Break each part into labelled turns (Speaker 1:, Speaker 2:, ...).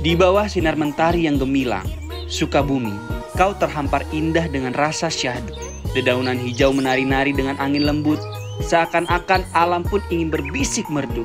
Speaker 1: Di bawah sinar mentari yang gemilang, Sukabumi, kau terhampar indah dengan rasa syahdu. Dedaunan hijau menari-nari dengan angin lembut, seakan-akan alam pun ingin berbisik merdu.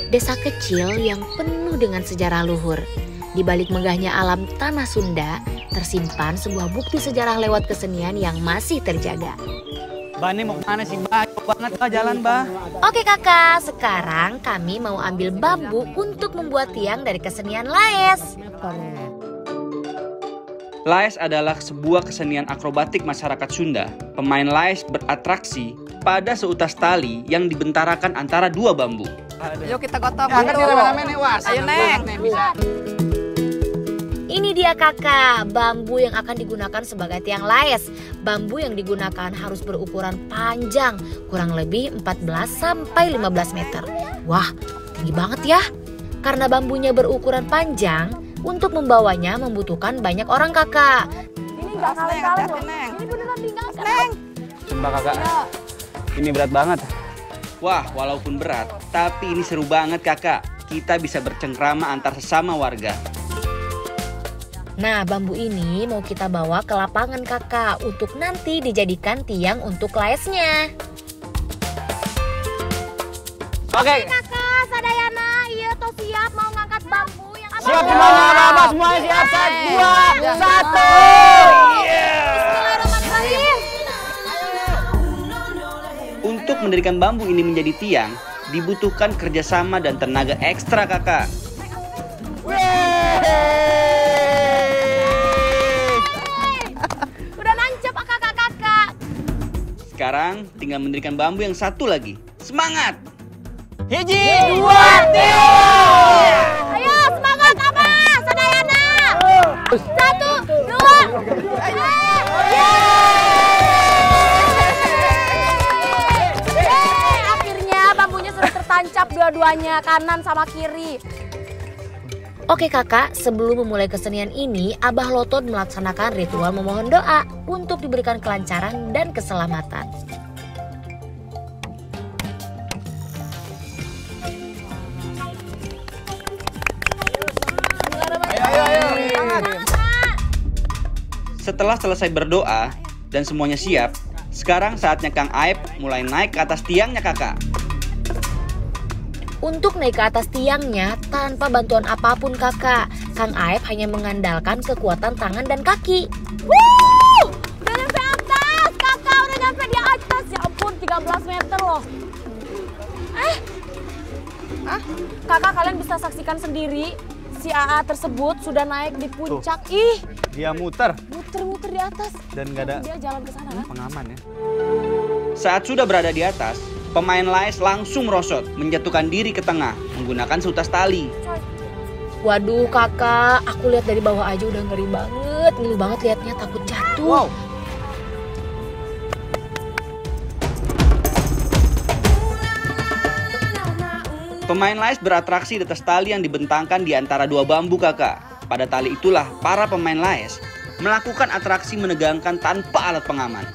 Speaker 2: Desa kecil yang penuh dengan sejarah luhur. Di balik megahnya alam tanah Sunda, tersimpan sebuah bukti sejarah lewat kesenian yang masih terjaga.
Speaker 3: Bah, ini mau kemana sih, Bah? Jauh banget, Bah, jalan, Bah.
Speaker 2: Oke kakak, sekarang kami mau ambil bambu untuk membuat tiang dari kesenian laes.
Speaker 1: Laes adalah sebuah kesenian akrobatik masyarakat Sunda. Pemain laes beratraksi pada seutas tali yang dibentarakan antara dua bambu.
Speaker 4: Yuk kita gotong.
Speaker 3: Angkat nih rame-rame nih, Was.
Speaker 4: Ayo, Neng.
Speaker 3: Bisa.
Speaker 2: Ini dia kakak, bambu yang akan digunakan sebagai tiang laes. Bambu yang digunakan harus berukuran panjang, kurang lebih 14 sampai 15 meter. Wah, tinggi banget ya. Karena bambunya berukuran panjang, untuk membawanya membutuhkan banyak orang kakak.
Speaker 4: Ini enggak kaleng-kaleng loh. Ini beneran diangkat, Neng.
Speaker 3: Sumpah kakak, ini berat banget.
Speaker 1: Wah, walaupun berat, tapi ini seru banget kakak. Kita bisa bercengkrama antar sesama warga.
Speaker 2: Nah, bambu ini mau kita bawa ke lapangan kakak untuk nanti dijadikan tiang untuk laesnya.
Speaker 3: Oke.
Speaker 2: Kakak, Sadayana, iya toh siap mau ngangkat bambu yang apa?
Speaker 3: Siap semuanya, Abah, semuanya siap. 1, 2, 1.
Speaker 2: Bismillahirrahmanirrahim.
Speaker 1: Untuk mendirikan bambu ini menjadi tiang, dibutuhkan kerjasama dan tenaga ekstra kakak.
Speaker 2: Udah nancep kakak-kakak.
Speaker 1: Sekarang tinggal mendirikan bambu yang satu lagi. Semangat!
Speaker 3: Hiji, 2, 3.
Speaker 2: Ayo semangat Abah, Sadayana. 1, 2. Akhirnya bambunya sudah tertancap dua-duanya, kanan sama kiri. Oke kakak, sebelum memulai kesenian ini, Abah Lotot melaksanakan ritual memohon doa untuk diberikan kelancaran dan keselamatan.
Speaker 1: Setelah selesai berdoa dan semuanya siap, sekarang saatnya Kang Aep mulai naik ke atas tiangnya kakak.
Speaker 2: Untuk naik ke atas tiangnya tanpa bantuan apapun kakak, Kang Aep hanya mengandalkan kekuatan tangan dan kaki.
Speaker 4: Udah nyampe atas, kakak udah nyampe di atas. Ya ampun, 13 meter loh. Kakak, kalian bisa saksikan sendiri si AA tersebut sudah naik di puncak. Ih,
Speaker 3: Dia muter
Speaker 4: muter-muter di atas.
Speaker 3: dan gak ada
Speaker 4: Dia jalan ke sana kan?
Speaker 3: pengaman ya.
Speaker 1: Saat sudah berada di atas, pemain laes langsung merosot, menjatuhkan diri ke tengah menggunakan seutas tali.
Speaker 2: Waduh kakak, aku lihat dari bawah aja udah ngeri banget. Ngeri banget liatnya, takut jatuh.
Speaker 3: Wow.
Speaker 1: Pemain laes beratraksi di atas tali yang dibentangkan di antara dua bambu kakak. Pada tali itulah para pemain laes melakukan atraksi menegangkan tanpa alat pengaman.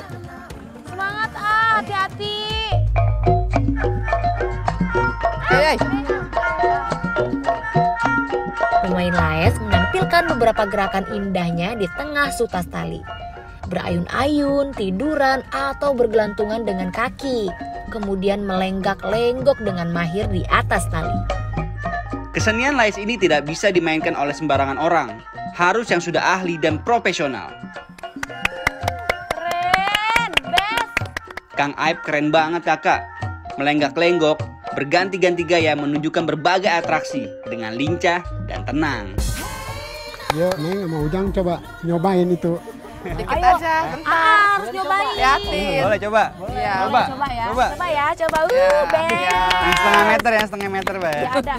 Speaker 4: Semangat ah, hati-hati.
Speaker 2: Pemain laes menampilkan beberapa gerakan indahnya di tengah sutas tali. Berayun-ayun, tiduran, atau bergelantungan dengan kaki. Kemudian melenggak-lenggok dengan mahir di atas tali.
Speaker 1: Kesenian laes ini tidak bisa dimainkan oleh sembarangan orang. Harus yang sudah ahli dan profesional.
Speaker 4: Keren, best.
Speaker 1: Kang Aep keren banget kakak. Melenggak-lenggok, berganti-ganti gaya menunjukkan berbagai atraksi dengan lincah dan tenang.
Speaker 5: Yuk Neng sama Ujang coba nyobain itu.
Speaker 4: Dikit aja, bentar. Harus nyobain. Liatin.
Speaker 3: Boleh coba?
Speaker 4: Iya.
Speaker 3: Coba.
Speaker 4: Coba ya.
Speaker 3: Coba.
Speaker 4: Coba ya, coba. Best.
Speaker 3: Yang setengah meter ya, setengah meter, Bah.
Speaker 4: Ya ada.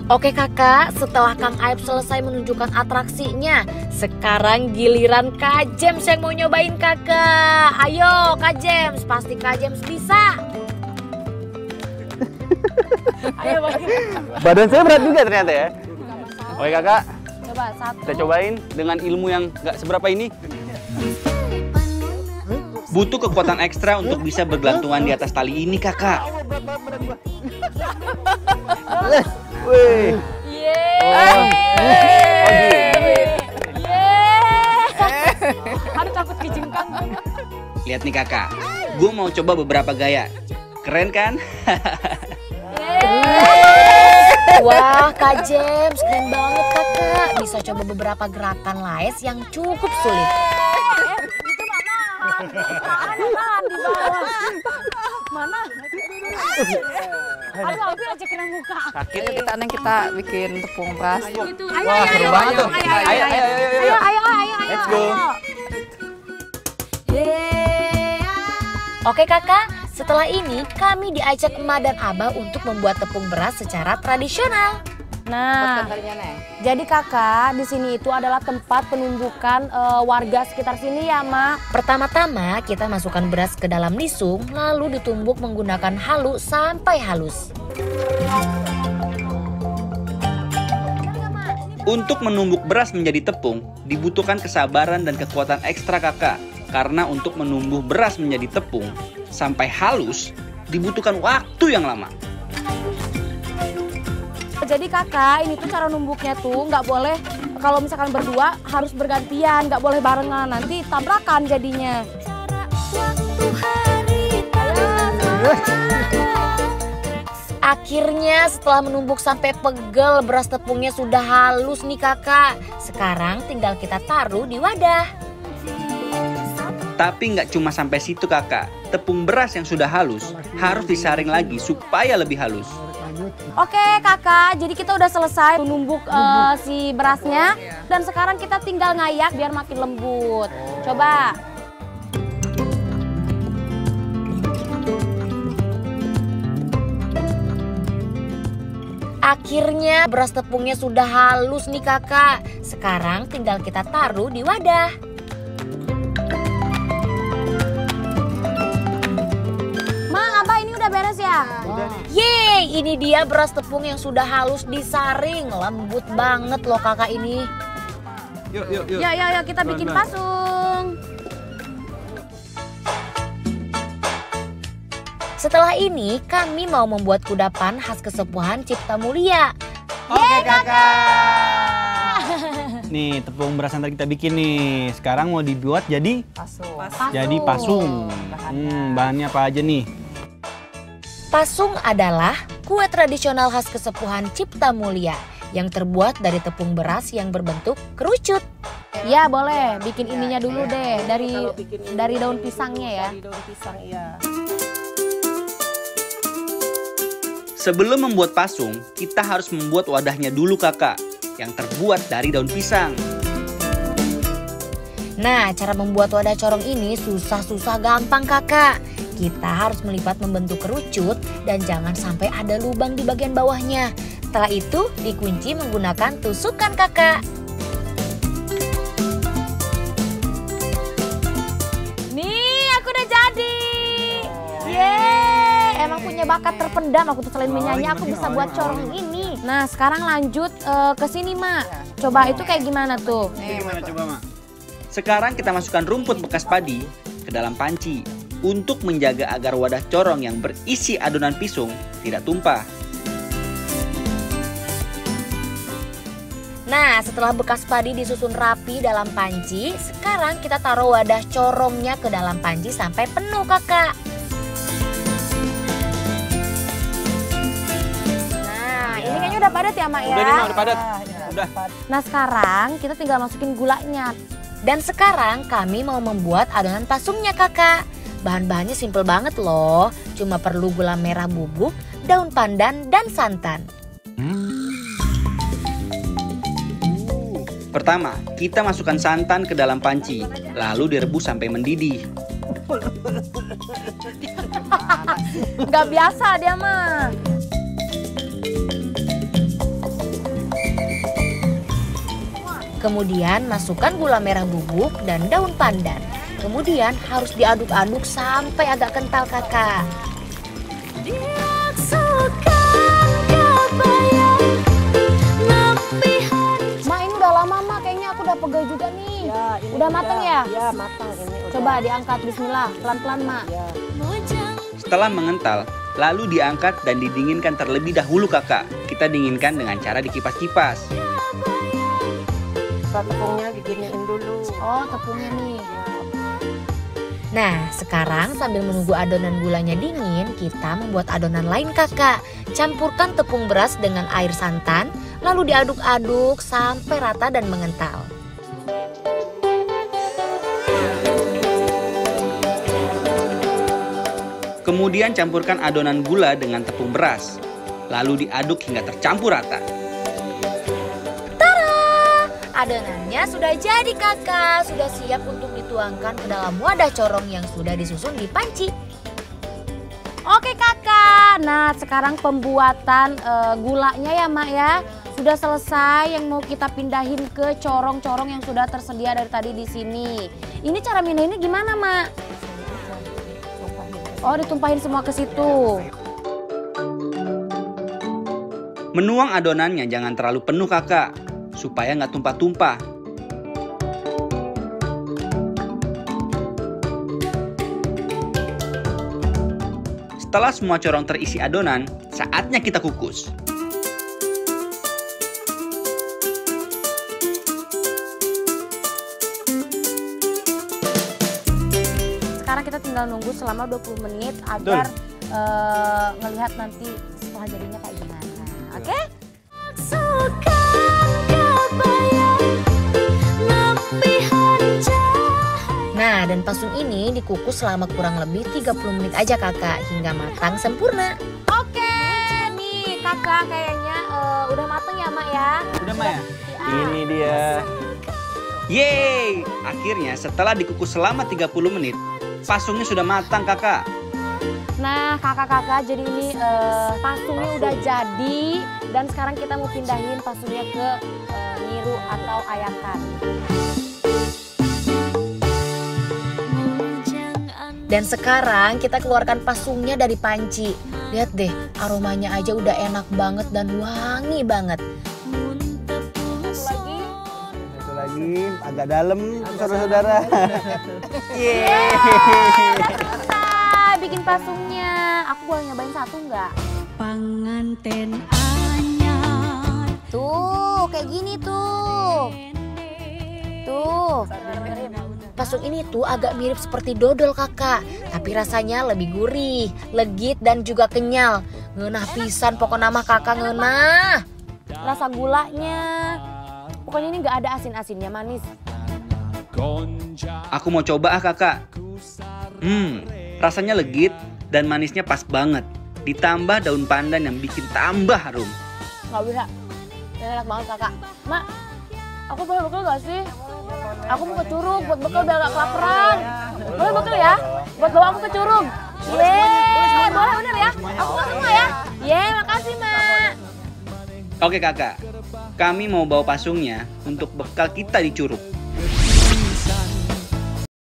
Speaker 2: Oke kakak, setelah Kang Aep selesai menunjukkan atraksinya, sekarang giliran Kak James yang mau nyobain kakak. Ayo Kak James, pasti Kak James bisa.
Speaker 4: Ayo bagi.
Speaker 3: Badan saya berat juga ternyata ya. Oke kakak,
Speaker 4: Coba satu.
Speaker 3: kita cobain dengan ilmu yang gak seberapa ini.
Speaker 1: Butuh kekuatan ekstra untuk bisa bergelantungan di atas tali ini, kakak.
Speaker 3: Wih.
Speaker 4: Aduh takut kejengkang.
Speaker 1: Lihat nih kakak, gue mau coba beberapa gaya. Keren kan?
Speaker 2: Wah, Kak James, keren banget kakak. Bisa coba beberapa gerakan laes yang cukup sulit.
Speaker 4: Itu mana di bawah. Mana? Aduh, hampir aja kena muka.
Speaker 6: Sakit kita bikin tepung beras.
Speaker 3: Wah, seru banget tuh. Ayo. Let's go.
Speaker 2: Oke kakak, setelah ini kami diajak emak dan abah untuk membuat tepung beras secara tradisional.
Speaker 4: Nah, jadi kakak di sini itu adalah tempat penumbukan warga sekitar sini ya, Mak.
Speaker 2: Pertama-tama kita masukkan beras ke dalam lisung, lalu ditumbuk menggunakan halu sampai halus.
Speaker 1: Untuk menumbuk beras menjadi tepung, dibutuhkan kesabaran dan kekuatan ekstra kakak. Karena untuk menumbuh beras menjadi tepung sampai halus, dibutuhkan waktu yang lama.
Speaker 4: Jadi kakak, ini tuh cara numbuknya tuh nggak boleh, kalau misalkan berdua harus bergantian, nggak boleh barengan, nanti tabrakan jadinya.
Speaker 2: Akhirnya setelah menumbuk sampai pegel, beras tepungnya sudah halus nih kakak. Sekarang tinggal kita taruh di wadah.
Speaker 1: Tapi nggak cuma sampai situ kakak. Tepung beras yang sudah halus harus disaring lagi supaya lebih halus.
Speaker 4: Oke kakak, jadi kita udah selesai menumbuk si berasnya. Dan sekarang kita tinggal ngayak biar makin lembut. Coba.
Speaker 2: Akhirnya beras tepungnya sudah halus nih kakak. Sekarang tinggal kita taruh di wadah.
Speaker 4: Beres ya?
Speaker 2: Yeay, ini dia beras tepung yang sudah halus disaring. Lembut banget loh kakak ini.
Speaker 3: Yuk.
Speaker 4: Yuk, kita bikin pasung.
Speaker 2: Setelah ini kami mau membuat kudapan khas kesepuhan Cipta Mulia.
Speaker 3: Oke kakak. Nih tepung beras yang tadi kita bikin nih. Sekarang mau dibuat jadi pasung. Bahannya apa aja nih?
Speaker 2: Pasung adalah kue tradisional khas kesepuhan Cipta Mulia yang terbuat dari tepung beras yang berbentuk kerucut.
Speaker 4: Ya boleh, bikin ininya dulu deh dari daun pisangnya ya.
Speaker 1: Sebelum membuat pasung, kita harus membuat wadahnya dulu kakak, yang terbuat dari daun pisang.
Speaker 2: Nah, cara membuat wadah corong ini susah-susah gampang kakak. Kita harus melipat membentuk kerucut dan jangan sampai ada lubang di bagian bawahnya. Setelah itu dikunci menggunakan tusukan kakak.
Speaker 4: Nih, aku udah jadi. Yeay, emang punya bakat terpendam aku tuh, selain menyanyi aku bisa buat corong ini. Nah, sekarang lanjut ke sini, Mak. Coba itu kayak gimana tuh?
Speaker 3: Gimana coba, Mak?
Speaker 1: Sekarang kita masukkan rumput bekas padi ke dalam panci untuk menjaga agar wadah corong yang berisi adonan pisung tidak tumpah.
Speaker 2: Nah, setelah bekas padi disusun rapi dalam panci, sekarang kita taruh wadah corongnya ke dalam panci sampai penuh kakak.
Speaker 4: Nah, ini kayaknya udah padat ya, Mak ya?
Speaker 3: Udah nih, Mak, udah padat. Udah.
Speaker 4: Nah, sekarang kita tinggal masukin gulanya.
Speaker 2: Dan sekarang kami mau membuat adonan pasungnya kakak. Bahan-bahannya simpel banget loh. Cuma perlu gula merah bubuk, daun pandan, dan santan.
Speaker 1: Pertama, kita masukkan santan ke dalam panci, lalu direbus sampai mendidih.
Speaker 4: Nggak biasa dia mah.
Speaker 2: Kemudian masukkan gula merah bubuk dan daun pandan. Kemudian harus diaduk-aduk sampai agak kental kakak.
Speaker 4: Ma, ini udah lama, Ma. Kayaknya aku udah pegel juga nih.
Speaker 7: Ya, ini
Speaker 4: Udah matang ya?
Speaker 7: Ya, matang ini. Udah.
Speaker 4: Coba diangkat, bismillah, pelan-pelan Mak.
Speaker 7: Ya.
Speaker 1: Setelah mengental, lalu diangkat dan didinginkan terlebih dahulu kakak. Kita dinginkan dengan cara dikipas-kipas.
Speaker 7: Tepungnya diginiin dulu.
Speaker 4: Oh, tepungnya nih.
Speaker 2: Nah, sekarang sambil menunggu adonan gulanya dingin, kita membuat adonan lain kakak. Campurkan tepung beras dengan air santan, lalu diaduk-aduk sampai rata dan mengental.
Speaker 1: Kemudian campurkan adonan gula dengan tepung beras. Lalu diaduk hingga tercampur rata.
Speaker 2: Adonannya sudah jadi kakak, sudah siap untuk dituangkan ke dalam wadah corong yang sudah disusun di panci.
Speaker 4: Oke kakak, nah sekarang pembuatan gulanya ya Mak ya. Sudah selesai, yang mau kita pindahin ke corong-corong yang sudah tersedia dari tadi di sini. Ini cara mindahinnya gimana Mak? Oh, ditumpahin semua ke situ.
Speaker 1: Menuang adonannya jangan terlalu penuh kakak, supaya nggak tumpah-tumpah. Setelah semua corong terisi adonan, saatnya kita kukus.
Speaker 4: Sekarang kita tinggal nunggu selama 20 menit agar ngelihat nanti setelah jadinya kayak gimana. Oke?
Speaker 2: Nah, dan pasung ini dikukus selama kurang lebih 30 menit aja kakak, hingga matang sempurna.
Speaker 4: Oke, nih kakak kayaknya udah mateng ya Mak ya.
Speaker 3: Udah Mak ya? Ini dia.
Speaker 1: Yeay! Akhirnya setelah dikukus selama 30 menit, pasungnya sudah matang kakak.
Speaker 4: Nah kakak-kakak, jadi ini pasungnya udah jadi. Dan sekarang kita mau pindahin pasungnya ke nyiru atau ayakan.
Speaker 2: Dan sekarang kita keluarkan pasungnya dari panci. Lihat deh, aromanya aja udah enak banget dan wangi banget.
Speaker 3: Satu lagi, agak dalam, saudara-saudara.
Speaker 4: Yeay, udah selesai bikin pasungnya. Aku boleh nyobain satu nggak?
Speaker 8: Panganten anyar.
Speaker 2: Tuh, kayak gini tuh. Tuh. Pasung ini tuh agak mirip seperti dodol kakak, tapi rasanya lebih gurih, legit dan juga kenyal. Ngeunah pisan pokoknya mah kakak ngeunah.
Speaker 4: Rasa gulanya, pokoknya ini nggak ada asin-asinnya, manis.
Speaker 1: Aku mau coba kakak. Rasanya legit dan manisnya pas banget. Ditambah daun pandan yang bikin tambah harum.
Speaker 4: Nggak bisa, ini enak banget kakak. Mak, aku boleh bekal gak sih? Aku mau ke Curug buat bekal biar gak kelaparan. Boleh bekal ya? Buat bawa aku ke Curug. Yeay, boleh bener ya? Aku mau semua ya? Yeay, makasih Mak.
Speaker 1: Oke kakak, kami mau bawa pasungnya untuk bekal kita di Curug.